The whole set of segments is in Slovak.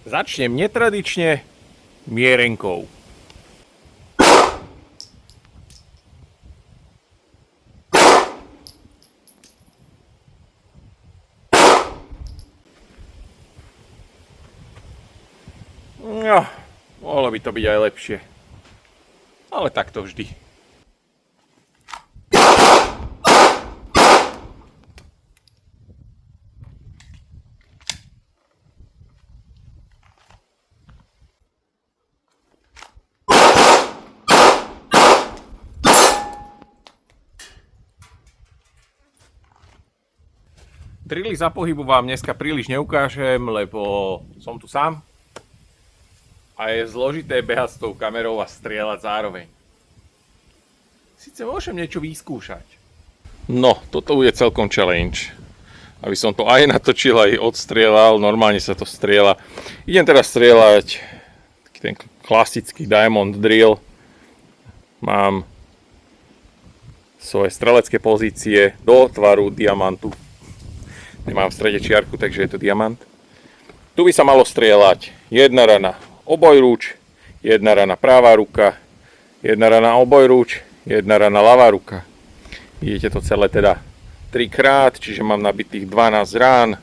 Začnem netradične mierenkou. No, mohlo by to byť aj lepšie. Ale tak to vždy. Drily za pohybu vám dneska príliš neukážem, lebo som tu sám. A je zložité behať s tou kamerou a strieľať zároveň. Sice môžem niečo vyskúšať. No, toto bude celkom challenge. Aby som to aj natočil, aj odstrieľal. Normálne sa to strieľa. Idem teraz strieľať taký ten klasický diamond drill. Mám svoje strelecké pozície do tvaru diamantu. Nemám v strede čiarku, takže je to diamant. Tu by sa malo strieľať jedna rana obojruč, jedna rana pravá ruka, jedna rana obojruč, jedna rana ľavá ruka. Vidíte to celé teda 3 krát, čiže mám nabitých 12 rán.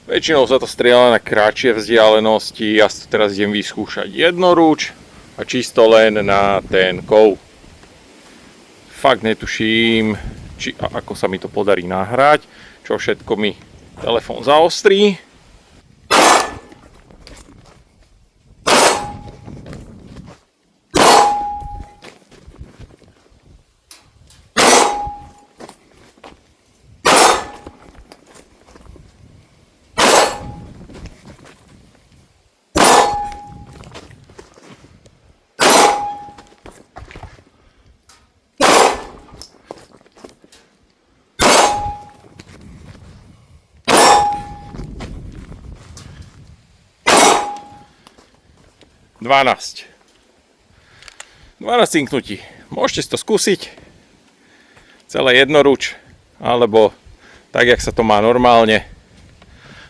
Väčšinou sa to strieľa na kratšie vzdialenosti, ja si to teraz idem vyskúšať jednoruč a čisto len na ten kov. Fakt netuším, či a ako sa mi to podarí nahrať, čo všetko mi telefón zaostrí. Dvanásť cinknutí. Môžete si to skúsiť. Celé jednoruč, alebo tak, jak sa to má normálne.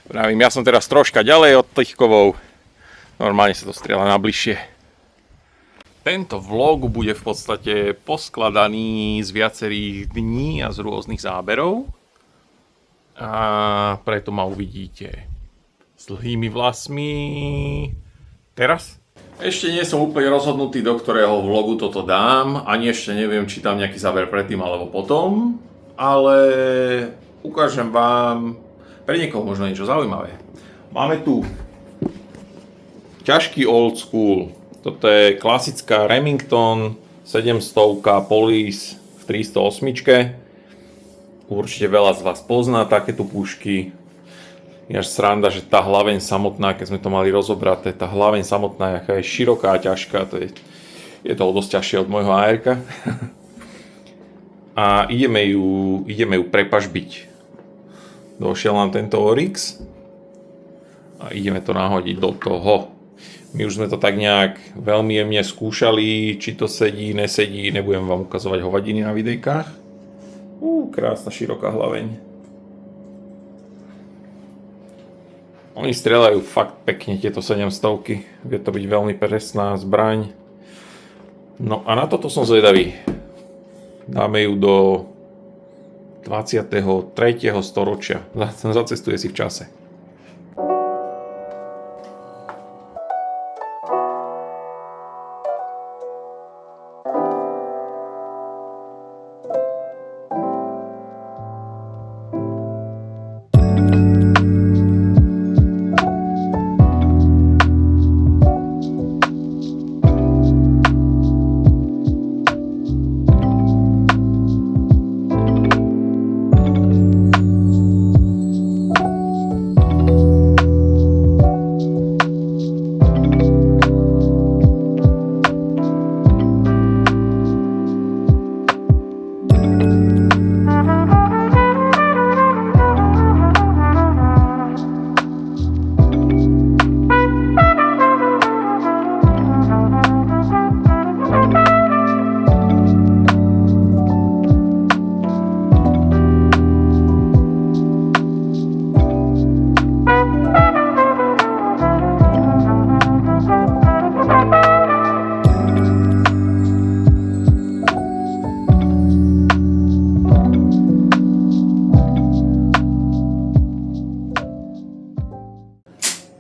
Pravím, ja som teraz troška ďalej od tých kovov. Normálne sa to strieľa na bližšie. Tento vlog bude v podstate poskladaný z viacerých dní a z rôznych záberov. A preto ma uvidíte s dlhými vlasmi teraz. Ešte nie som úplne rozhodnutý, do ktorého vlogu toto dám, ani ešte neviem, či tam nejaký záber predtým alebo potom, ale ukážem vám pre niekoho možno niečo zaujímavé. Máme tu ťažký old school, toto je klasická Remington 700 Police v 308. Určite veľa z vás pozná takéto pušky. Je až sranda, že tá hlaveň samotná, keď sme to mali rozobraté, tá hlaveň samotná je široká a ťažká, je to dosť ťažšie od môjho AR-ka. A ideme ju prepažbiť. Došiel nám tento Oryx a ideme to nahodiť do toho. My už sme to tak nejak veľmi jemne skúšali, či to sedí, nesedí, nebudem vám ukazovať hovadiny na videjkách. Krásna široká hlaveň. Oni strieľajú fakt pekne tieto 700-ky, vie to byť veľmi presná zbraň. No a na toto som zvedavý. Dáme ju do 23. storočia, zacestuje si v čase.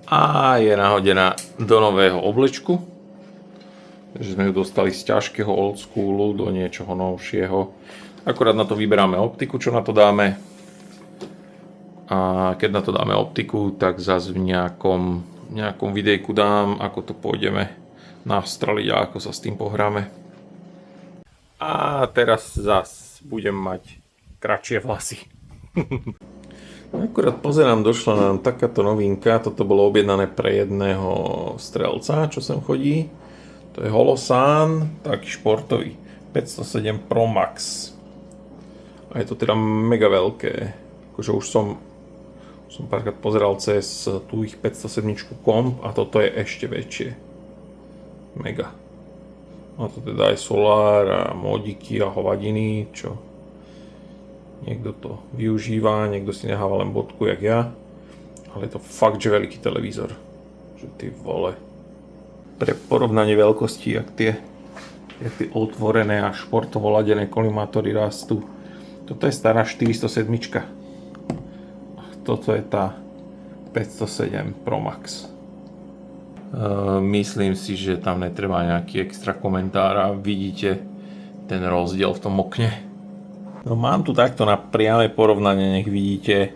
A je nahodená do nového oblečku. Takže sme ju dostali z ťažkého old schoolu do niečoho novšieho. Akorát na to vyberáme optiku, čo na to dáme. A keď na to dáme optiku, tak zase v nejakom videjku dám, ako to pôjdeme nastreliť a ako sa s tým pohráme. A teraz zase budem mať kratšie vlasy. Akurát pozerám, došla nám takáto novinka. Toto bolo objednané pre jedného strelca, čo sem chodí. To je Holosan, taký športový. 507 Pro Max. A je to teda mega veľké. Akože už som párkrát pozeral cez tú ich 507 komp a toto je ešte väčšie. Mega. A to teda aj solár a modiky a hovadiny, čo niekto to využíva, niekto si necháva len bodku, jak ja. Ale je to fakt, že veľký televízor. Že ty vole. Pre porovnanie veľkosti, jak tie otvorené a športovo ladené kolimátory rastú. Toto je stará 407. Toto je tá 507 Pro Max. Myslím si, že tam netreba nejaký extra komentár a vidíte ten rozdiel v tom okne. No mám tu takto na priame porovnanie, nech vidíte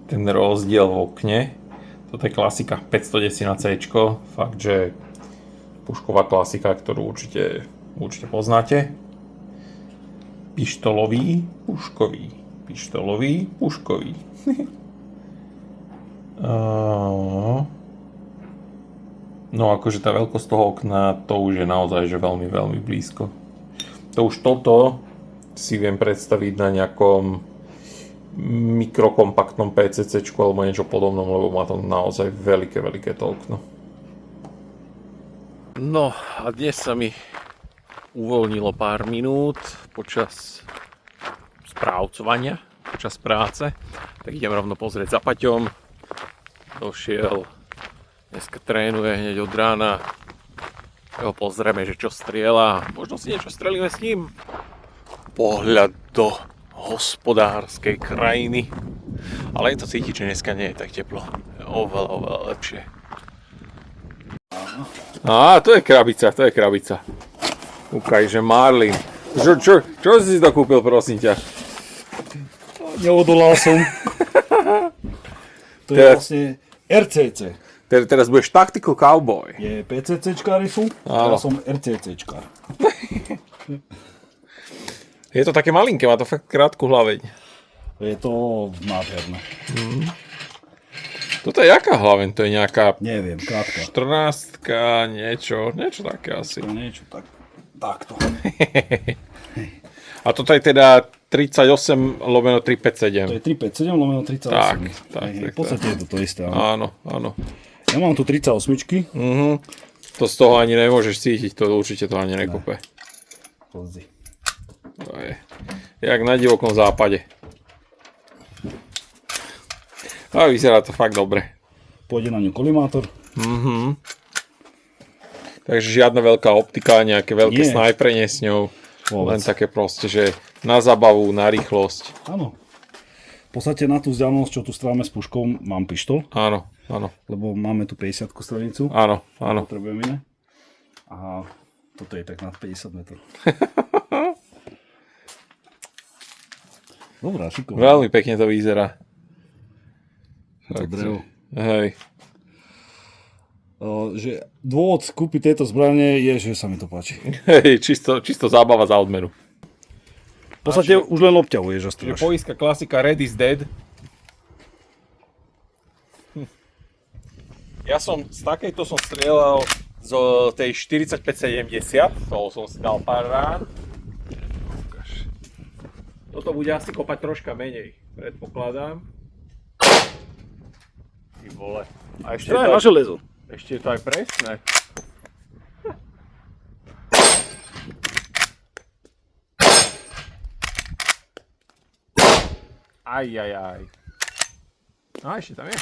ten rozdiel v okne. Toto je klasika 510 C, fakt, že pušková klasika, ktorú určite poznáte. Pištolový, puškový. Pištolový, puškový. No akože tá veľkosť toho okna, to už je naozaj že veľmi, veľmi blízko. To už toto si viem predstaviť na nejakom mikrokompaktnom PCCčku alebo niečo podobnom, lebo má to naozaj veľké to okno. No a dnes sa mi uvoľnilo pár minút počas správcovania, počas práce, tak idem rovno pozrieť za Paťom. Došiel, dneska trénuje hneď od rána, ho pozrieme, že čo strieľa, možno si niečo strelíme s ním. Pohľad do hospodárskej krajiny, ale je to cítiť, že dneska nie je tak teplo, je oveľa lepšie. Á, to je krabica. Ukáž, že Marlin. Čo si to kúpil, prosím ťa? Neodolal som. To je vlastne RCC. Teraz budeš Tactical Cowboy. Je PCCčkári sú, ja som RCCčkár. Je to také malinké, má to fakt krátku hlaveň. Je to nádherné. Toto je jaká hlaveň? To je nejaká... Neviem, krátka. 14-ka, niečo také asi. To niečo takto. A toto je teda 38/357. To je 357/38. Tak. V podstate je to isté. Áno. Ja mám tu 38. To z toho ani nemôžeš cítiť, to určite to ani nekope. Pozri. To je jak na divokom západe. A vyzerá to fakt dobre. Pôjde na ňu kolimátor. Takže žiadna veľká optika, nejaké veľké snajprenie s ňou. Len také proste, že na zabavu, na rýchlosť. Áno. V podstate na tú vzdialenosť, čo tu strávame s puškou, mám pištol. Áno. Lebo máme tu 50 stranicu. Áno. Potrebujeme iné. A toto je tak nad 50 metrov. Dobrá, šikovná. Veľmi pekne to vyzerá. To drevo. Hej. Že dôvod kúpiť tieto zbranie je, že sa mi to páči. Hej, čisto zábava za odmenu. V podstate už len obťahuješ a stráš. Poistka klasika Red is Dead. Ja som z takejto som strieľal z tej 45-70, toho som si dal pár rán. Toto bude asi kopať troška menej, predpokladám. Ty vole. A ešte na železo. Ešte je to aj presné. Aj. A ešte tam je.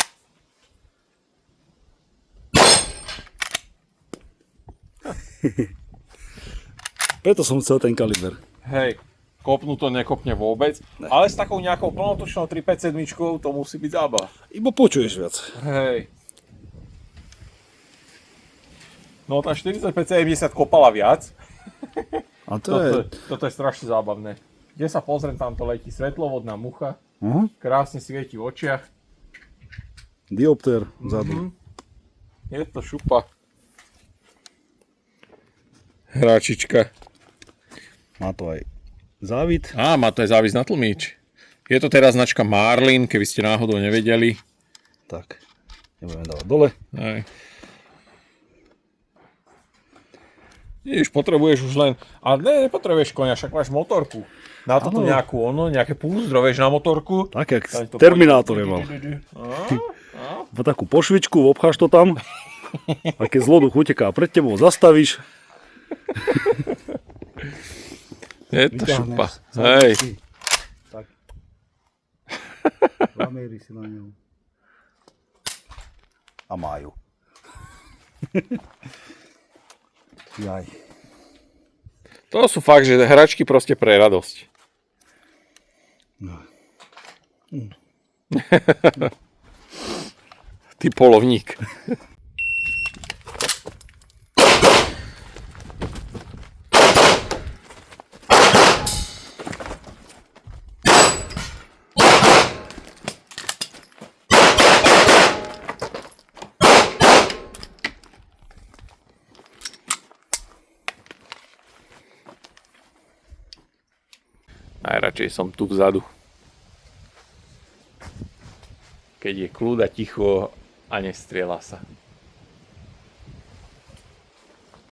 Preto som chcel ten kaliber. Hej, kopnú to nekopne vôbec, ale s takou nejakou plnotočnou 357 to musí byť zábava. Ibo počuješ viac. Hej. No tá 45-70 kopala viac. A to je... Toto je strašne zábavné. Kde sa pozriem, tam to letí svetlovodná mucha. Krásne svieti v očiach. Diopter vzadu. Je to šupa. Hráčička. Má to aj závit. Má to aj závis na tlmič. Je to teraz značka Marlin, keby ste náhodou nevedeli. Tak, nebudeme dávať dole. Aj. Potrebuješ už len... Ale nepotrebuješ koňa, však máš motorku. Na toto nejaké púzdro, vieš, na motorku. Tak, jak Terminátor je mal. Takú pošvičku, obcháš to tam. A keď zloduch uteká pred tebou, zastavíš. Je to šupa. Hej. Tak. Zamierí si na ňu. A majú. Jaj. To sú fakt, že hračky proste pre radosť. No. Ty polovník. Najradšej som tu vzadu. Keď je kľud a ticho a nestrieľa sa.